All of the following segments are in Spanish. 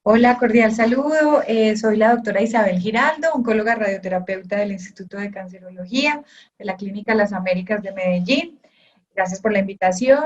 Hola, cordial saludo. Soy la doctora Isabel Giraldo, oncóloga radioterapeuta del Instituto de Cancerología de la Clínica Las Américas de Medellín. Gracias por la invitación.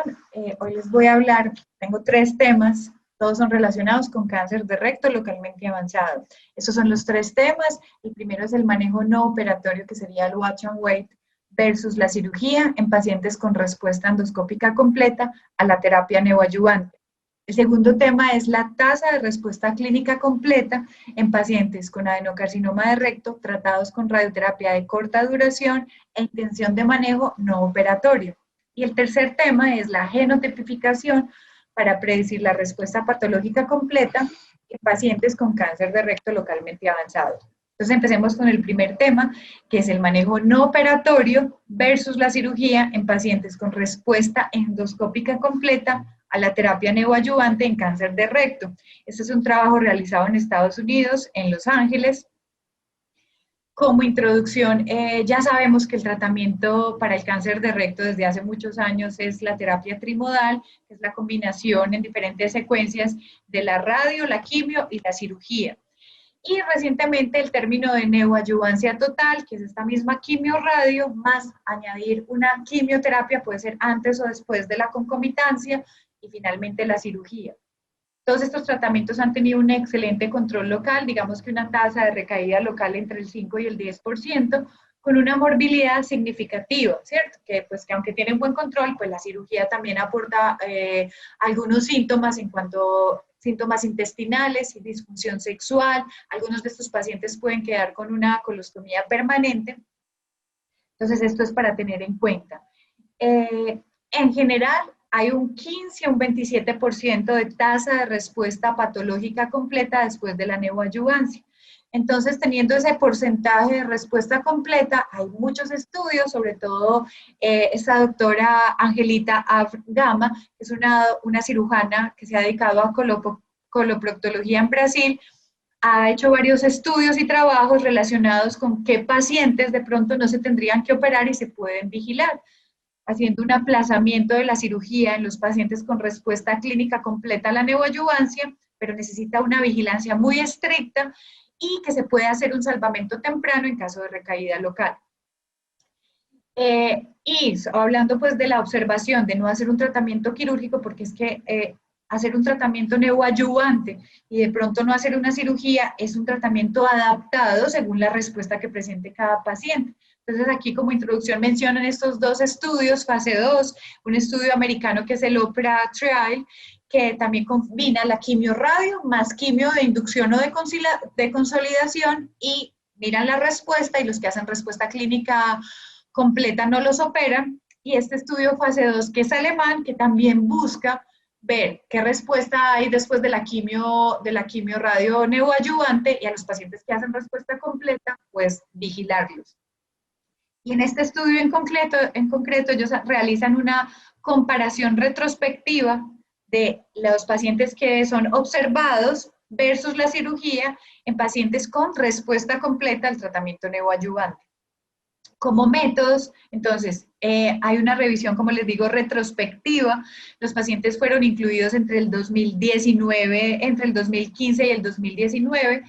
Hoy les voy a hablar, tengo tres temas, todos son relacionados con cáncer de recto localmente avanzado. Estos son los tres temas. El primero es el manejo no operatorio, que sería el watch and wait, versus la cirugía en pacientes con respuesta endoscópica completa a la terapia neoadyuvante. El segundo tema es la tasa de respuesta clínica completa en pacientes con adenocarcinoma de recto tratados con radioterapia de corta duración e intención de manejo no operatorio. Y el tercer tema es la genotipificación para predecir la respuesta patológica completa en pacientes con cáncer de recto localmente avanzado. Entonces empecemos con el primer tema, que es el manejo no operatorio versus la cirugía en pacientes con respuesta endoscópica completa a la terapia neoadyuvante en cáncer de recto. Este es un trabajo realizado en Estados Unidos, en Los Ángeles. Como introducción, ya sabemos que el tratamiento para el cáncer de recto desde hace muchos años es la terapia trimodal, que es la combinación en diferentes secuencias de la radio, la quimio y la cirugía. Y recientemente el término de neoadyuvancia total, que es esta misma quimio-radio, más añadir una quimioterapia, puede ser antes o después de la concomitancia, y finalmente la cirugía. Todos estos tratamientos han tenido un excelente control local, digamos que una tasa de recaída local entre el 5 y el 10%, con una morbilidad significativa, ¿cierto? Que aunque tienen buen control, pues la cirugía también aporta algunos síntomas en cuanto a síntomas intestinales y disfunción sexual. Algunos de estos pacientes pueden quedar con una colostomía permanente. Entonces, esto es para tener en cuenta. En general, hay un 15 a un 27% de tasa de respuesta patológica completa después de la neoadyuvancia. Entonces, teniendo ese porcentaje de respuesta completa, hay muchos estudios, sobre todo esta doctora Angelita Gama, que es una cirujana que se ha dedicado a coloproctología en Brasil, ha hecho varios estudios y trabajos relacionados con qué pacientes de pronto no se tendrían que operar y se pueden vigilar, haciendo un aplazamiento de la cirugía en los pacientes con respuesta clínica completa a la neoadyuvancia, pero necesita una vigilancia muy estricta y que se puede hacer un salvamento temprano en caso de recaída local. Y hablando pues de la observación, de no hacer un tratamiento quirúrgico, porque es que hacer un tratamiento neoadyuvante y de pronto no hacer una cirugía es un tratamiento adaptado según la respuesta que presente cada paciente. Entonces aquí como introducción mencionan estos dos estudios, fase 2, un estudio americano que es el OPERA Trial, que también combina la quimio-radio más quimio de inducción o de consolidación y miran la respuesta y los que hacen respuesta clínica completa no los operan. Y este estudio fase 2 que es alemán, que también busca ver qué respuesta hay después de la quimio radio neoadyuvante y a los pacientes que hacen respuesta completa, pues vigilarlos. Y en este estudio en concreto ellos realizan una comparación retrospectiva de los pacientes que son observados versus la cirugía en pacientes con respuesta completa al tratamiento neoadyuvante. Como métodos, entonces, hay una revisión, como les digo, retrospectiva. Los pacientes fueron incluidos entre el 2019, entre el 2015 y el 2019.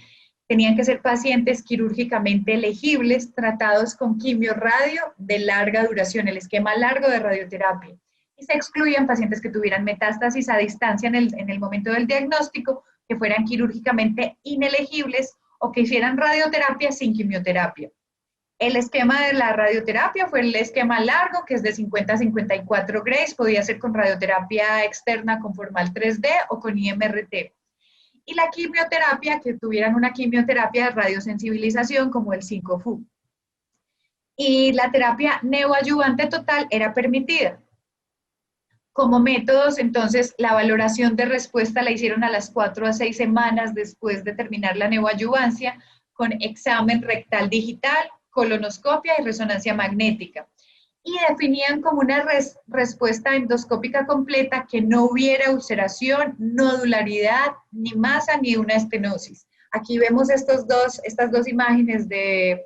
Tenían que ser pacientes quirúrgicamente elegibles, tratados con quimio-radio de larga duración, el esquema largo de radioterapia. Y se excluían pacientes que tuvieran metástasis a distancia en el momento del diagnóstico, que fueran quirúrgicamente inelegibles o que hicieran radioterapia sin quimioterapia. El esquema de la radioterapia fue el esquema largo, que es de 50 a 54 grays, podía ser con radioterapia externa con formal 3D o con IMRT. Y la quimioterapia, que tuvieran una quimioterapia de radiosensibilización como el 5-FU. Y la terapia neoadyuvante total era permitida. Como métodos, entonces, la valoración de respuesta la hicieron a las 4 a 6 semanas después de terminar la neoadyuvancia, con examen rectal digital, colonoscopia y resonancia magnética. Y definían como una respuesta endoscópica completa que no hubiera ulceración, nodularidad, ni masa, ni una estenosis. Aquí vemos estas dos imágenes de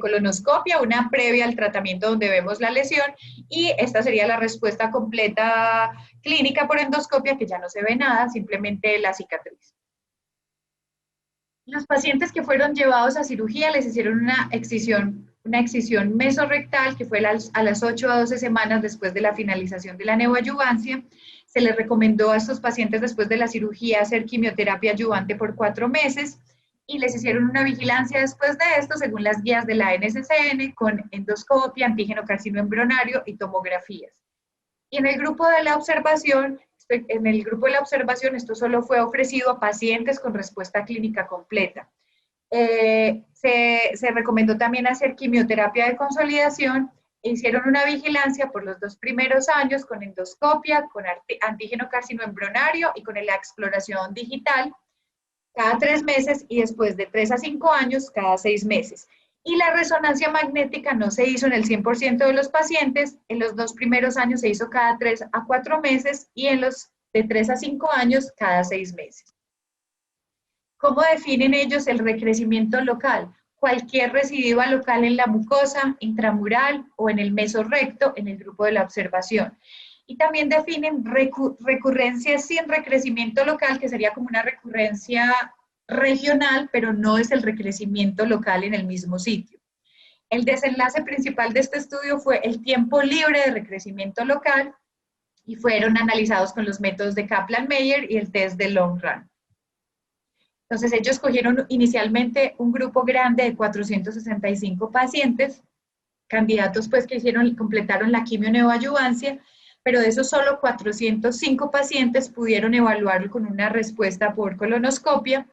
colonoscopia, una previa al tratamiento donde vemos la lesión, y esta sería la respuesta completa clínica por endoscopia, que ya no se ve nada, simplemente la cicatriz. Los pacientes que fueron llevados a cirugía les hicieron una excisión mesorrectal que fue a las 8 a 12 semanas después de la finalización de la neoadyuvancia. Se les recomendó a estos pacientes después de la cirugía hacer quimioterapia adyuvante por 4 meses y les hicieron una vigilancia después de esto según las guías de la NCCN con endoscopia, antígeno carcinoembrionario y tomografías. Y en el grupo de la observación, esto solo fue ofrecido a pacientes con respuesta clínica completa. Se recomendó también hacer quimioterapia de consolidación e hicieron una vigilancia por los 2 primeros años con endoscopia, con antígeno carcinoembrionario y con la exploración digital cada 3 meses y después de 3 a 5 años cada 6 meses. Y la resonancia magnética no se hizo en el 100% de los pacientes, en los 2 primeros años se hizo cada 3 a 4 meses y en los de 3 a 5 años cada 6 meses. ¿Cómo definen ellos el recrecimiento local? Cualquier recidiva local en la mucosa, intramural o en el mesorrecto en el grupo de la observación. Y también definen recurrencia sin recrecimiento local, que sería como una recurrencia regional, pero no es el recrecimiento local en el mismo sitio. El desenlace principal de este estudio fue el tiempo libre de recrecimiento local y fueron analizados con los métodos de Kaplan-Meier y el test de long run. Entonces ellos cogieron inicialmente un grupo grande de 465 pacientes, candidatos pues que completaron la quimio neoadyuvancia, pero de esos solo 405 pacientes pudieron evaluarlo con una respuesta por colonoscopia.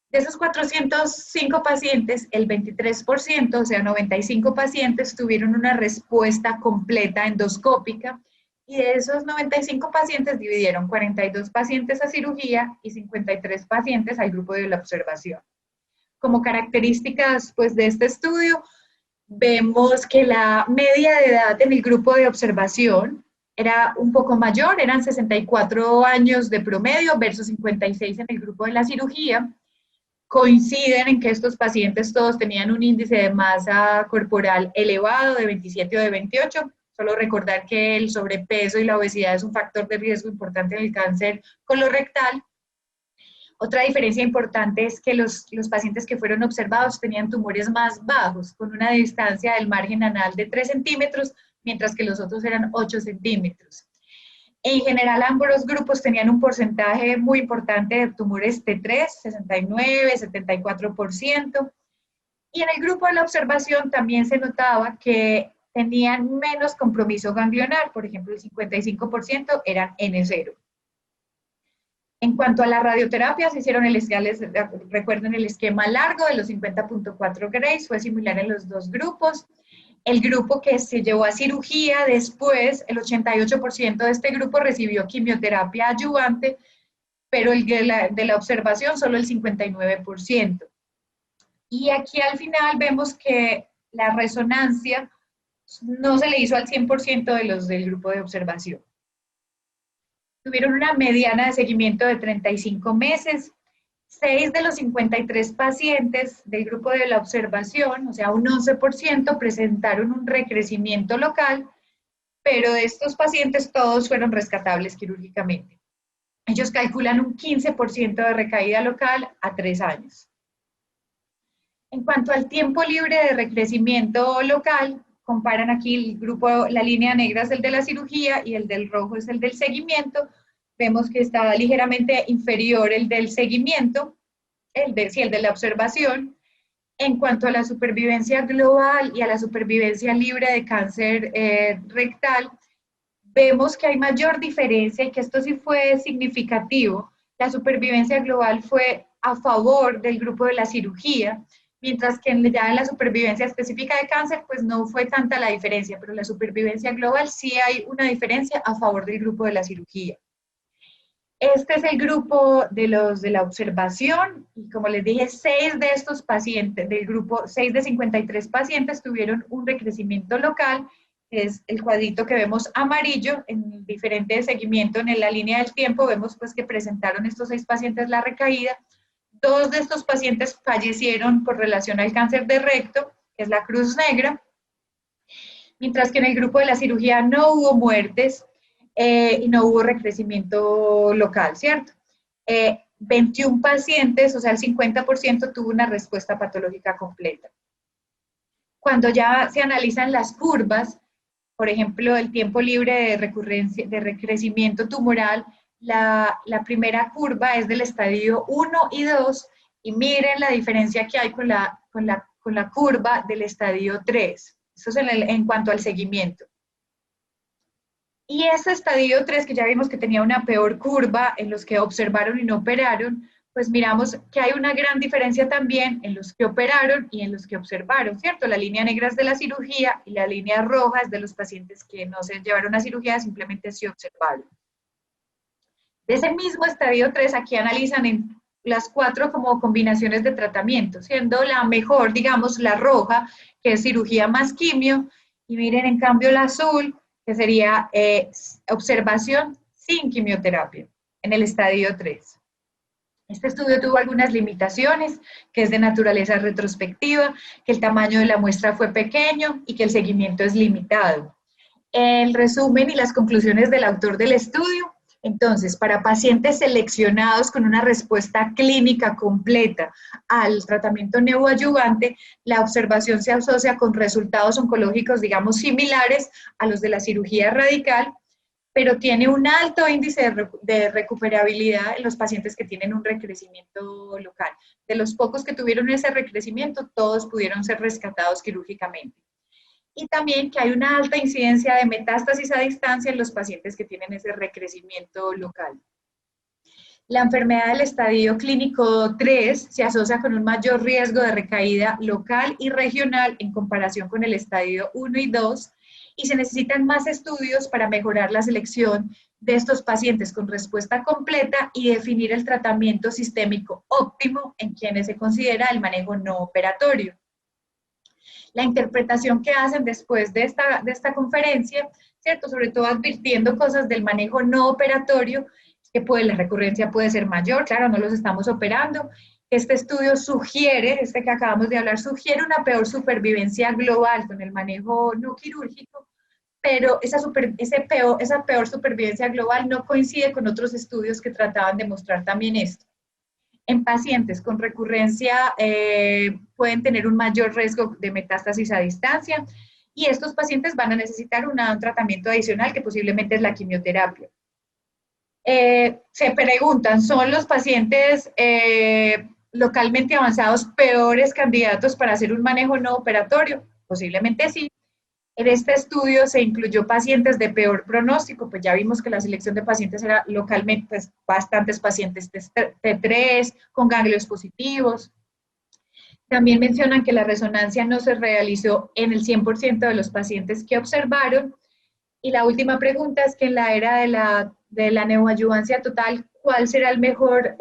De esos 405 pacientes, el 23%, o sea, 95 pacientes, tuvieron una respuesta completa endoscópica, y de esos 95 pacientes dividieron 42 pacientes a cirugía y 53 pacientes al grupo de la observación. Como características pues, de este estudio, vemos que la media de edad en el grupo de observación era un poco mayor, eran 64 años de promedio versus 56 en el grupo de la cirugía. Coinciden en que estos pacientes todos tenían un índice de masa corporal elevado de 27 o de 28. Solo recordar que el sobrepeso y la obesidad es un factor de riesgo importante en el cáncer colorectal. Otra diferencia importante es que los pacientes que fueron observados tenían tumores más bajos, con una distancia del margen anal de 3 centímetros, mientras que los otros eran 8 centímetros. En general, ambos grupos tenían un porcentaje muy importante de tumores T3, 69, 74%. Y en el grupo de la observación también se notaba que tenían menos compromiso ganglionar, por ejemplo, el 55% eran N0. En cuanto a la radioterapia, se hicieron recuerden el esquema largo de los 50.4 grays, fue similar en los dos grupos. El grupo que se llevó a cirugía después, el 88% de este grupo recibió quimioterapia adyuvante, pero el de la observación solo el 59%. Y aquí al final vemos que la resonancia no se le hizo al 100% de los del grupo de observación. Tuvieron una mediana de seguimiento de 35 meses. 6 de los 53 pacientes del grupo de la observación, o sea, un 11%, presentaron un recrecimiento local, pero de estos pacientes todos fueron rescatables quirúrgicamente. Ellos calculan un 15% de recaída local a 3 años. En cuanto al tiempo libre de recrecimiento local, comparan aquí el grupo, la línea negra es el de la cirugía y el del rojo es el del seguimiento. Vemos que está ligeramente inferior el del seguimiento, el de la observación. En cuanto a la supervivencia global y a la supervivencia libre de cáncer rectal, vemos que hay mayor diferencia y que esto sí fue significativo. La supervivencia global fue a favor del grupo de la cirugía, mientras que ya en la supervivencia específica de cáncer, pues no fue tanta la diferencia, pero la supervivencia global sí hay una diferencia a favor del grupo de la cirugía. Este es el grupo de los de la observación y como les dije, 6 de estos pacientes del grupo, 6 de 53 pacientes tuvieron un recrecimiento local, que es el cuadrito que vemos amarillo en diferente seguimiento en la línea del tiempo. Vemos pues que presentaron estos 6 pacientes la recaída. 2 de estos pacientes fallecieron por relación al cáncer de recto, que es la cruz negra, mientras que en el grupo de la cirugía no hubo muertes, y no hubo recrecimiento local, ¿cierto? 21 pacientes, o sea, el 50% tuvo una respuesta patológica completa. Cuando ya se analizan las curvas, por ejemplo, el tiempo libre de recrecimiento tumoral, la primera curva es del estadio 1 y 2, y miren la diferencia que hay con la curva del estadio 3. Eso es en cuanto al seguimiento. Y ese estadio 3, que ya vimos que tenía una peor curva en los que observaron y no operaron, pues miramos que hay una gran diferencia también en los que operaron y en los que observaron, ¿cierto? La línea negra es de la cirugía y la línea roja es de los pacientes que no se llevaron a cirugía, simplemente se observaron. De ese mismo estadio 3, aquí analizan en las 4 como combinaciones de tratamiento, siendo la mejor, digamos, la roja, que es cirugía más quimio, y miren en cambio la azul, que sería observación sin quimioterapia, en el estadio 3. Este estudio tuvo algunas limitaciones, que es de naturaleza retrospectiva, que el tamaño de la muestra fue pequeño y que el seguimiento es limitado. El resumen y las conclusiones del autor del estudio. Entonces, para pacientes seleccionados con una respuesta clínica completa al tratamiento neoadyuvante, la observación se asocia con resultados oncológicos, digamos, similares a los de la cirugía radical, pero tiene un alto índice de recuperabilidad en los pacientes que tienen un recrecimiento local. De los pocos que tuvieron ese recrecimiento, todos pudieron ser rescatados quirúrgicamente. Y también que hay una alta incidencia de metástasis a distancia en los pacientes que tienen ese recrecimiento local. La enfermedad del estadio clínico 3 se asocia con un mayor riesgo de recaída local y regional en comparación con el estadio 1 y 2, y se necesitan más estudios para mejorar la selección de estos pacientes con respuesta completa y definir el tratamiento sistémico óptimo en quienes se considera el manejo no operatorio. La interpretación que hacen después de esta conferencia, ¿cierto? Sobre todo advirtiendo cosas del manejo no operatorio, que la recurrencia puede ser mayor, claro, no los estamos operando. Este estudio sugiere, este que acabamos de hablar, sugiere una peor supervivencia global con el manejo no quirúrgico, pero esa peor supervivencia global no coincide con otros estudios que trataban de mostrar también esto. En pacientes con recurrencia pueden tener un mayor riesgo de metástasis a distancia, y estos pacientes van a necesitar un tratamiento adicional que posiblemente es la quimioterapia. Se preguntan, ¿son los pacientes localmente avanzados peores candidatos para hacer un manejo no operatorio? Posiblemente sí. En este estudio se incluyó pacientes de peor pronóstico, pues ya vimos que la selección de pacientes era localmente, pues bastantes pacientes T3 con ganglios positivos. También mencionan que la resonancia no se realizó en el 100% de los pacientes que observaron. Y la última pregunta es que en la era de la neoadyuvancia total, ¿cuál será el mejor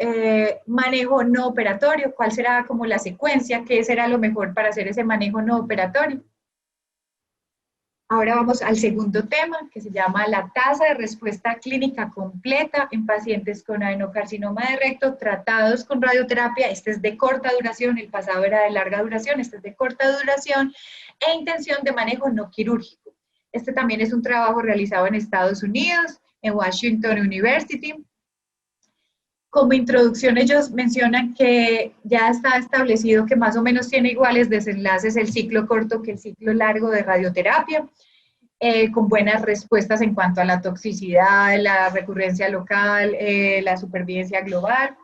manejo no operatorio? ¿Cuál será como la secuencia? ¿Qué será lo mejor para hacer ese manejo no operatorio? Ahora vamos al segundo tema, que se llama la tasa de respuesta clínica completa en pacientes con adenocarcinoma de recto tratados con radioterapia. Este es de corta duración, el pasado era de larga duración, este es de corta duración, e intención de manejo no quirúrgico. Este también es un trabajo realizado en Estados Unidos, en Washington University. Como introducción, ellos mencionan que ya está establecido que más o menos tiene iguales desenlaces el ciclo corto que el ciclo largo de radioterapia, con buenas respuestas en cuanto a la toxicidad, la recurrencia local, la supervivencia global.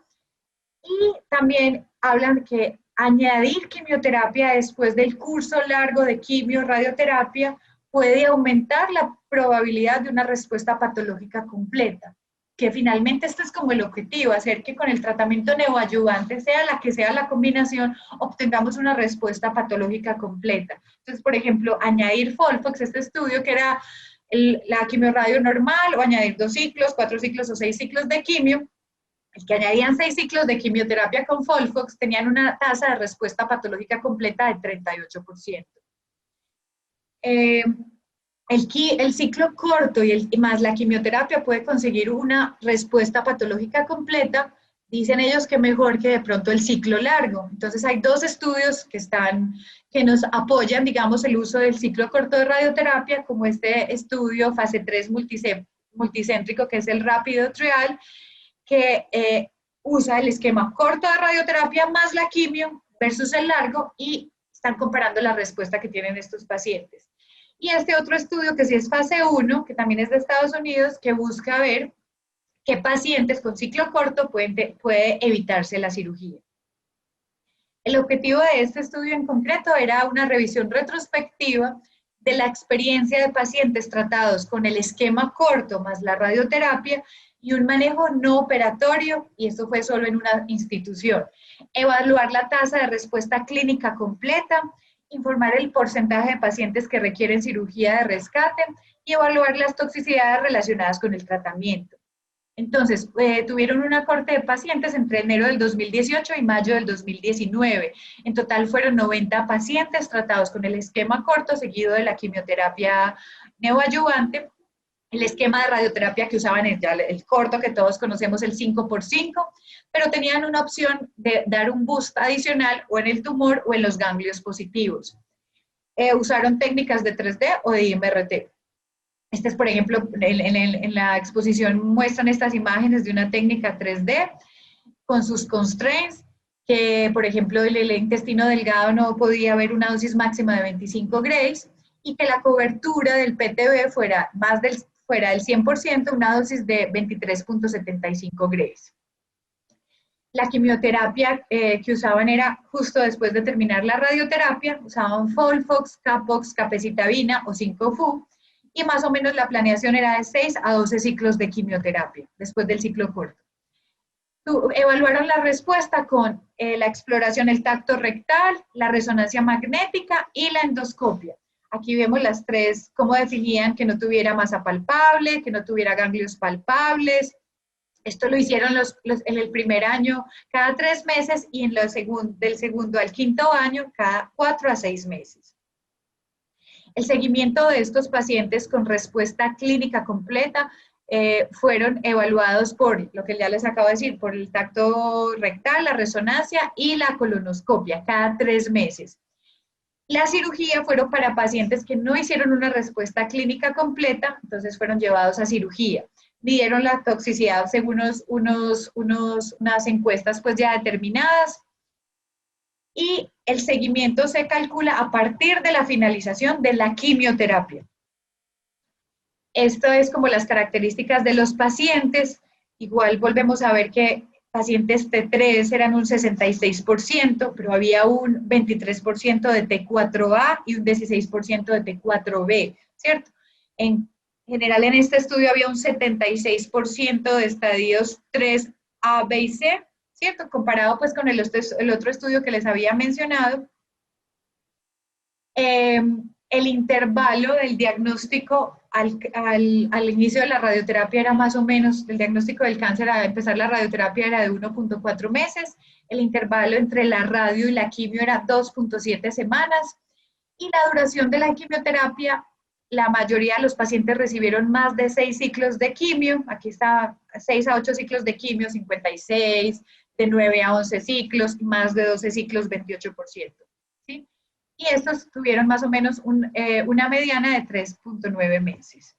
Y también hablan que añadir quimioterapia después del curso largo de quimio-radioterapia puede aumentar la probabilidad de una respuesta patológica completa, que finalmente este es como el objetivo, hacer que con el tratamiento neoadyuvante, sea la que sea la combinación, obtengamos una respuesta patológica completa. Entonces, por ejemplo, añadir FOLFOX, este estudio que era la quimioradio normal, o añadir 2 ciclos, 4 ciclos o 6 ciclos de quimio, el que añadían 6 ciclos de quimioterapia con FOLFOX tenían una tasa de respuesta patológica completa de 38%. El ciclo corto y más la quimioterapia puede conseguir una respuesta patológica completa, dicen ellos que mejor que de pronto el ciclo largo. Entonces hay 2 estudios que nos apoyan, digamos, el uso del ciclo corto de radioterapia, como este estudio fase 3 multicéntrico, que es el Rápido Trial, que usa el esquema corto de radioterapia más la quimio versus el largo y están comparando la respuesta que tienen estos pacientes. Y este otro estudio que sí es fase 1, que también es de Estados Unidos, que busca ver qué pacientes con ciclo corto puede evitarse la cirugía. El objetivo de este estudio en concreto era una revisión retrospectiva de la experiencia de pacientes tratados con el esquema corto más la radioterapia y un manejo no operatorio, y esto fue solo en una institución. Evaluar la tasa de respuesta clínica completa, informar el porcentaje de pacientes que requieren cirugía de rescate y evaluar las toxicidades relacionadas con el tratamiento. Entonces, tuvieron una corte de pacientes entre enero del 2018 y mayo del 2019. En total fueron 90 pacientes tratados con el esquema corto seguido de la quimioterapia neoadyuvante. El esquema de radioterapia que usaban es ya el corto que todos conocemos, el 5x5, pero tenían una opción de dar un boost adicional o en el tumor o en los ganglios positivos. Usaron técnicas de 3D o de IMRT. Este es, por ejemplo, en la exposición muestran estas imágenes de una técnica 3D con sus constraints, que, por ejemplo, el intestino delgado no podía haber una dosis máxima de 25 grays y que la cobertura del PTB fuera del 100%, una dosis de 23.75 grays. La quimioterapia que usaban era justo después de terminar la radioterapia, usaban Folfox, Capox, capecitabina o 5-FU, y más o menos la planeación era de 6 a 12 ciclos de quimioterapia, después del ciclo corto. Evaluaron la respuesta con la exploración, el tacto rectal, la resonancia magnética y la endoscopia. Aquí vemos las tres, cómo definían que no tuviera masa palpable, que no tuviera ganglios palpables. Esto lo hicieron en el primer año cada 3 meses y del segundo al quinto año cada 4 a 6 meses. El seguimiento de estos pacientes con respuesta clínica completa fueron evaluados por lo que ya les acabo de decir, por el tacto rectal, la resonancia y la colonoscopia cada 3 meses. La cirugía fueron para pacientes que no hicieron una respuesta clínica completa, entonces fueron llevados a cirugía. Midieron la toxicidad según unas encuestas pues ya determinadas, y el seguimiento se calcula a partir de la finalización de la quimioterapia. Esto es como las características de los pacientes. Igual volvemos a ver que pacientes T3 eran un 66%, pero había un 23% de T4A y un 16% de T4B, ¿cierto? En general en este estudio había un 76% de estadios 3A, B y C, ¿cierto? Comparado pues con el otro estudio que les había mencionado. El intervalo del diagnóstico al inicio de la radioterapia era más o menos, el diagnóstico del cáncer a empezar la radioterapia era de 1.4 meses, el intervalo entre la radio y la quimio era 2.7 semanas, y la duración de la quimioterapia, la mayoría de los pacientes recibieron más de 6 ciclos de quimio, aquí está 6 a 8 ciclos de quimio, 56, de 9 a 11 ciclos, y más de 12 ciclos, 28%. ¿Sí? Y estos tuvieron más o menos una mediana de 3.9 meses.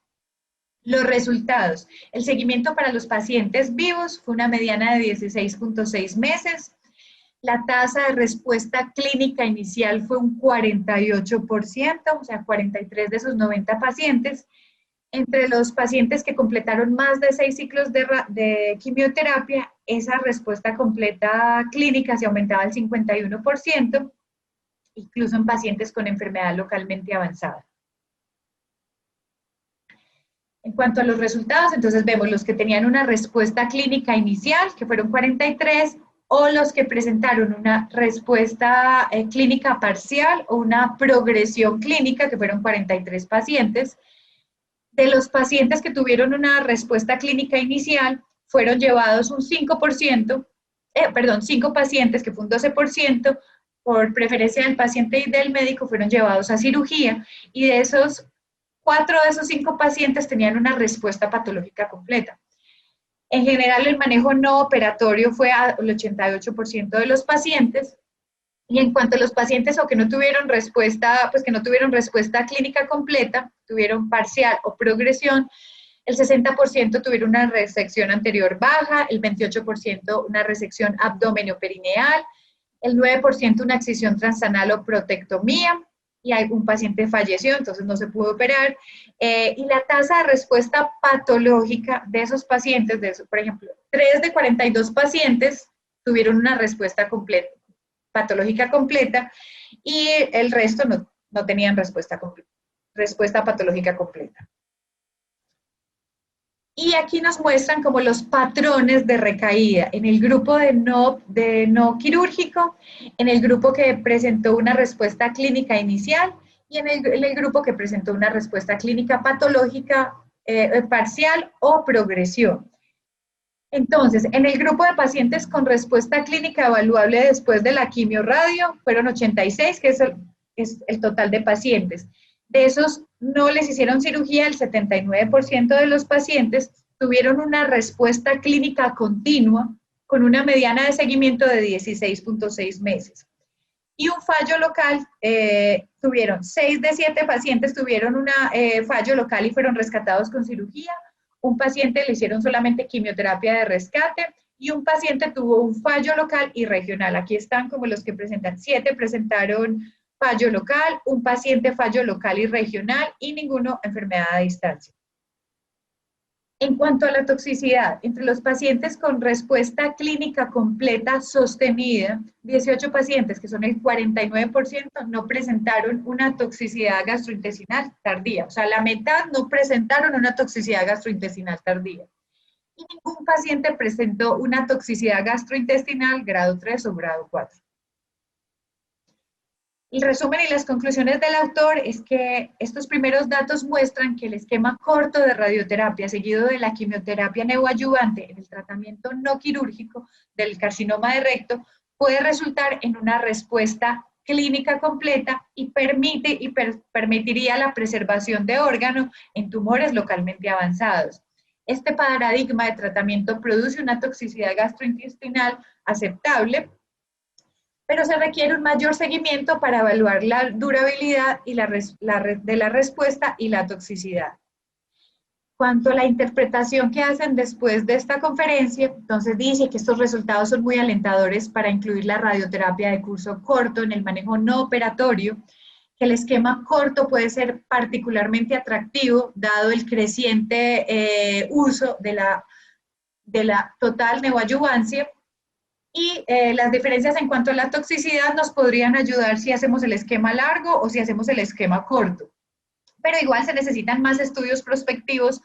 Los resultados. El seguimiento para los pacientes vivos fue una mediana de 16.6 meses. La tasa de respuesta clínica inicial fue un 48%, o sea, 43 de esos 90 pacientes. Entre los pacientes que completaron más de 6 ciclos de quimioterapia, esa respuesta completa clínica se aumentaba al 51%, incluso en pacientes con enfermedad localmente avanzada. En cuanto a los resultados, entonces vemos los que tenían una respuesta clínica inicial, que fueron 43, o los que presentaron una respuesta clínica parcial o una progresión clínica, que fueron 43 pacientes. De los pacientes que tuvieron una respuesta clínica inicial, fueron llevados un 5 pacientes, que fue un 12%, por preferencia del paciente y del médico, fueron llevados a cirugía, y de esos 4 de esos 5 pacientes tenían una respuesta patológica completa. En general, el manejo no operatorio fue al 88% de los pacientes, y en cuanto a los pacientes que no tuvieron respuesta, pues que no tuvieron respuesta clínica completa, tuvieron parcial o progresión, el 60% tuvieron una resección anterior baja, el 28% una resección abdomenoperineal, el 9% una excisión transanal o protectomía, y un paciente falleció, entonces no se pudo operar. Y la tasa de respuesta patológica de esos pacientes, por ejemplo, 3 de 42 pacientes tuvieron una respuesta patológica completa, y el resto no tenían respuesta patológica completa. Y aquí nos muestran como los patrones de recaída en el grupo de no quirúrgico, en el grupo que presentó una respuesta clínica inicial y en el grupo que presentó una respuesta clínica patológica parcial o progresión. Entonces, en el grupo de pacientes con respuesta clínica evaluable después de la quimio-radio fueron 86, que es el total de pacientes. De esos no les hicieron cirugía, el 79% de los pacientes tuvieron una respuesta clínica continua con una mediana de seguimiento de 16.6 meses. Y un fallo local, 6 de 7 pacientes tuvieron un fallo local y fueron rescatados con cirugía. Un paciente le hicieron solamente quimioterapia de rescate y un paciente tuvo un fallo local y regional. Aquí están como los que presentan. 7 presentaron fallo local, un paciente fallo local y regional y ninguno enfermedad a distancia. En cuanto a la toxicidad, entre los pacientes con respuesta clínica completa sostenida, 18 pacientes, que son el 49%, no presentaron una toxicidad gastrointestinal tardía. O sea, la mitad no presentaron una toxicidad gastrointestinal tardía. Y ningún paciente presentó una toxicidad gastrointestinal grado 3 o grado 4. El resumen y las conclusiones del autor es que estos primeros datos muestran que el esquema corto de radioterapia seguido de la quimioterapia neoadyuvante en el tratamiento no quirúrgico del carcinoma de recto puede resultar en una respuesta clínica completa y permitiría la preservación de órgano en tumores localmente avanzados. Este paradigma de tratamiento produce una toxicidad gastrointestinal aceptable, pero se requiere un mayor seguimiento para evaluar la durabilidad y de la respuesta y la toxicidad. Cuanto a la interpretación que hacen después de esta conferencia, entonces dice que estos resultados son muy alentadores para incluir la radioterapia de curso corto en el manejo no operatorio, que el esquema corto puede ser particularmente atractivo dado el creciente uso de la total neoadyuvancia. Y las diferencias en cuanto a la toxicidad nos podrían ayudar si hacemos el esquema largo o si hacemos el esquema corto. Pero igual se necesitan más estudios prospectivos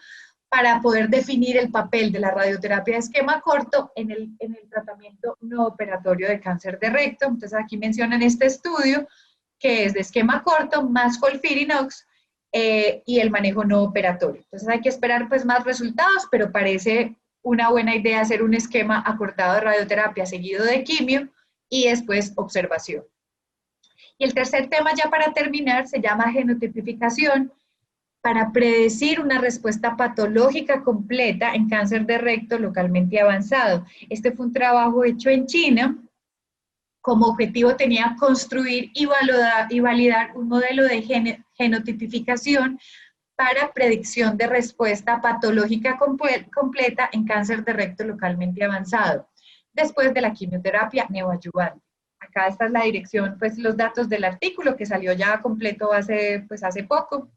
para poder definir el papel de la radioterapia de esquema corto en el tratamiento no operatorio de cáncer de recto. Entonces aquí mencionan este estudio que es de esquema corto más FOLFIRINOX y el manejo no operatorio. Entonces hay que esperar pues más resultados, pero parece una buena idea hacer un esquema acortado de radioterapia seguido de quimio y después observación. Y el tercer tema, ya para terminar, se llama genotipificación para predecir una respuesta patológica completa en cáncer de recto localmente avanzado. Este fue un trabajo hecho en China. Como objetivo tenía construir y validar un modelo de genotipificación para predicción de respuesta patológica completa en cáncer de recto localmente avanzado, después de la quimioterapia neoadyuvante. Acá está la dirección, pues los datos del artículo que salió ya completo hace poco.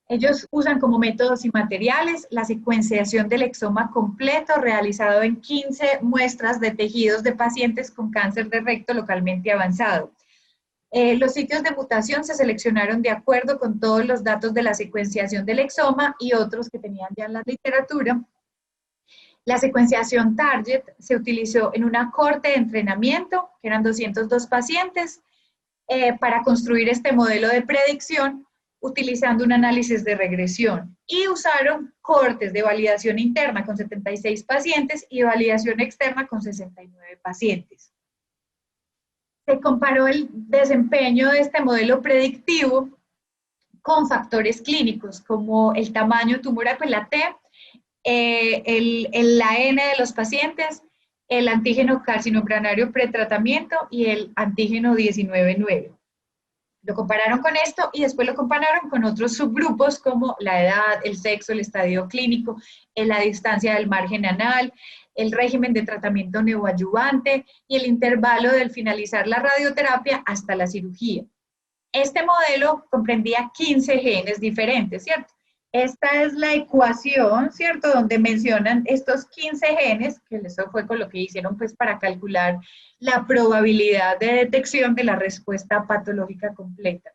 Ellos usan como métodos y materiales la secuenciación del exoma completo realizado en 15 muestras de tejidos de pacientes con cáncer de recto localmente avanzado. Los sitios de mutación se seleccionaron de acuerdo con todos los datos de la secuenciación del exoma y otros que tenían ya en la literatura. La secuenciación target se utilizó en una corte de entrenamiento, que eran 202 pacientes, para construir este modelo de predicción utilizando un análisis de regresión. Y usaron cortes de validación interna con 76 pacientes y validación externa con 69 pacientes. Se comparó el desempeño de este modelo predictivo con factores clínicos como el tamaño tumoral, pues la T, la N de los pacientes, el antígeno carcinomembranario pretratamiento y el antígeno 19.9. Lo compararon con esto y después lo compararon con otros subgrupos como la edad, el sexo, el estadio clínico, la distancia del margen anal, el régimen de tratamiento neoadyuvante y el intervalo del finalizar la radioterapia hasta la cirugía. Este modelo comprendía 15 genes diferentes, ¿cierto? Esta es la ecuación, ¿cierto? Donde mencionan estos 15 genes, que eso fue con lo que hicieron pues para calcular la probabilidad de detección de la respuesta patológica completa.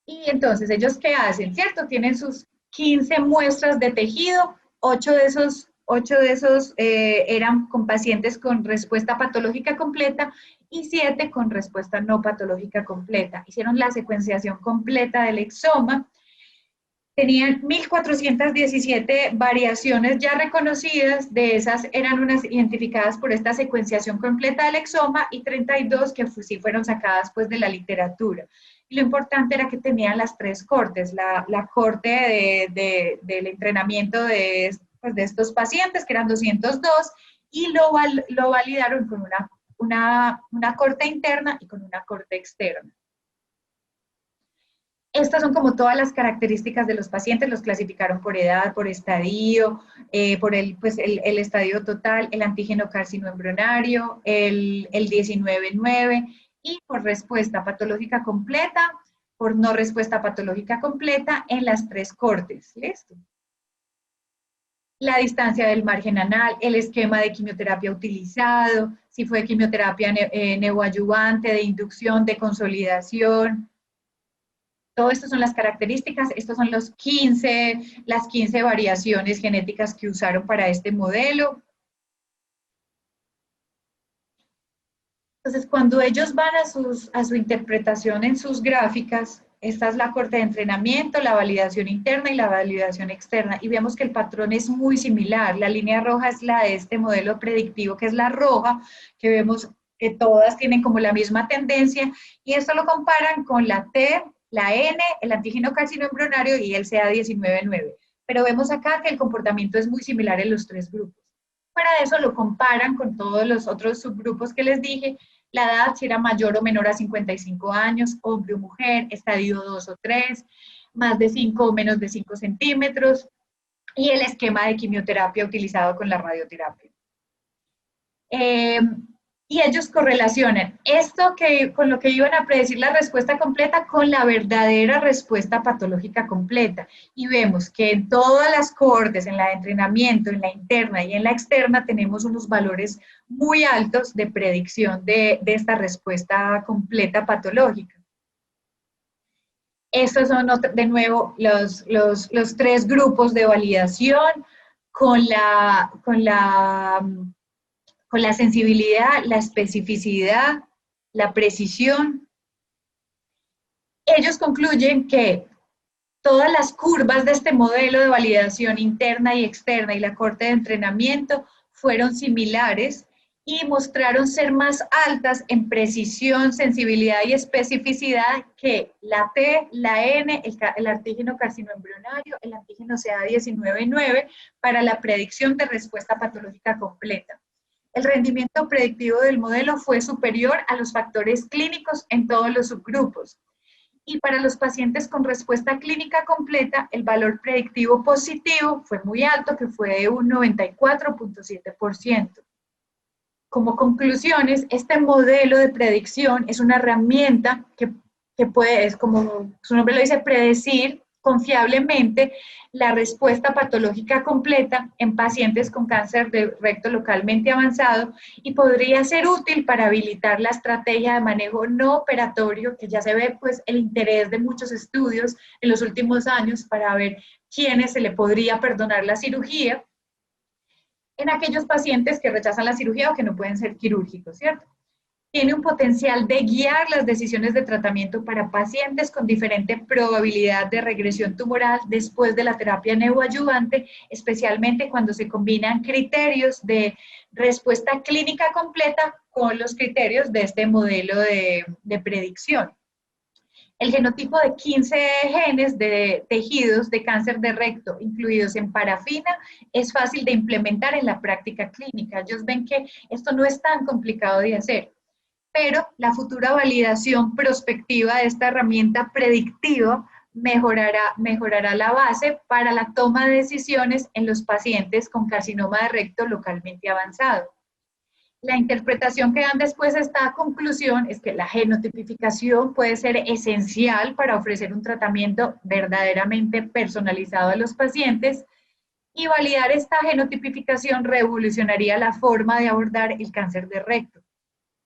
Y entonces, ¿ellos qué hacen? ¿Cierto? Tienen sus 15 muestras de tejido, 8 de esos eran con pacientes con respuesta patológica completa y 7 con respuesta no patológica completa. Hicieron la secuenciación completa del exoma. Tenían 1.417 variaciones ya reconocidas, de esas eran unas identificadas por esta secuenciación completa del exoma y 32 que sí fueron sacadas pues de la literatura. Y lo importante era que tenían las tres cortes, la corte del entrenamiento pues de estos pacientes, que eran 202, y lo validaron con una corte interna y con una corte externa. Estas son como todas las características de los pacientes, los clasificaron por edad, por estadio, por el estadio total, el antígeno carcinoembrionario, el 19-9 y por respuesta patológica completa, por no respuesta patológica completa en las tres cortes. ¿Listo? La distancia del margen anal, el esquema de quimioterapia utilizado, si fue quimioterapia neoadyuvante, de inducción, de consolidación. Todo esto son las características, estos son las 15 variaciones genéticas que usaron para este modelo. Entonces, cuando ellos van a su interpretación en sus gráficas, esta es la corte de entrenamiento, la validación interna y la validación externa, y vemos que el patrón es muy similar. La línea roja es la de este modelo predictivo, que es la roja, que vemos que todas tienen como la misma tendencia, y esto lo comparan con la T, la N, el antígeno carcinoembrionario y el CA19-9. Pero vemos acá que el comportamiento es muy similar en los tres grupos. Para eso lo comparan con todos los otros subgrupos que les dije, la edad si era mayor o menor a 55 años, hombre o mujer, estadio 2 o 3, más de 5 o menos de 5 centímetros, y el esquema de quimioterapia utilizado con la radioterapia. Y ellos correlacionan esto con lo que iban a predecir la respuesta completa con la verdadera respuesta patológica completa. Y vemos que en todas las cohortes, en la de entrenamiento, en la interna y en la externa, tenemos unos valores muy altos de predicción de esta respuesta completa patológica. Estos son, de nuevo, los tres grupos de validación con la sensibilidad, la especificidad, la precisión. Ellos concluyen que todas las curvas de este modelo de validación interna y externa y la corte de entrenamiento fueron similares y mostraron ser más altas en precisión, sensibilidad y especificidad que la T, la N, el antígeno carcinoembrionario, el antígeno CA19-9 para la predicción de respuesta patológica completa. El rendimiento predictivo del modelo fue superior a los factores clínicos en todos los subgrupos. Y para los pacientes con respuesta clínica completa, el valor predictivo positivo fue muy alto, que fue de un 94.7%. Como conclusiones, este modelo de predicción es una herramienta que puede, es como su nombre lo dice, predecir confiablemente la respuesta patológica completa en pacientes con cáncer de recto localmente avanzado y podría ser útil para habilitar la estrategia de manejo no operatorio, que ya se ve pues el interés de muchos estudios en los últimos años para ver quiénes se le podría perdonar la cirugía en aquellos pacientes que rechazan la cirugía o que no pueden ser quirúrgicos, ¿cierto? Tiene un potencial de guiar las decisiones de tratamiento para pacientes con diferente probabilidad de regresión tumoral después de la terapia neoadyuvante, especialmente cuando se combinan criterios de respuesta clínica completa con los criterios de este modelo de predicción. El genotipo de 15 genes de tejidos de cáncer de recto incluidos en parafina es fácil de implementar en la práctica clínica. Ellos ven que esto no es tan complicado de hacer. pero la futura validación prospectiva de esta herramienta predictiva mejorará la base para la toma de decisiones en los pacientes con carcinoma de recto localmente avanzado. La interpretación que dan después de esta conclusión es que la genotipificación puede ser esencial para ofrecer un tratamiento verdaderamente personalizado a los pacientes, y validar esta genotipificación revolucionaría la forma de abordar el cáncer de recto.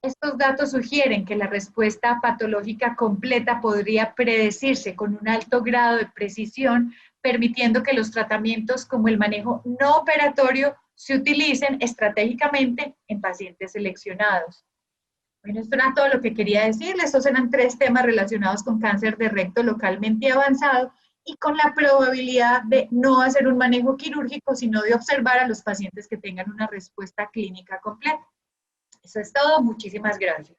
Estos datos sugieren que la respuesta patológica completa podría predecirse con un alto grado de precisión, permitiendo que los tratamientos como el manejo no operatorio se utilicen estratégicamente en pacientes seleccionados. Bueno, esto era todo lo que quería decirles. Estos eran 3 temas relacionados con cáncer de recto localmente avanzado y con la probabilidad de no hacer un manejo quirúrgico, sino de observar a los pacientes que tengan una respuesta clínica completa. Eso es todo. Muchísimas gracias.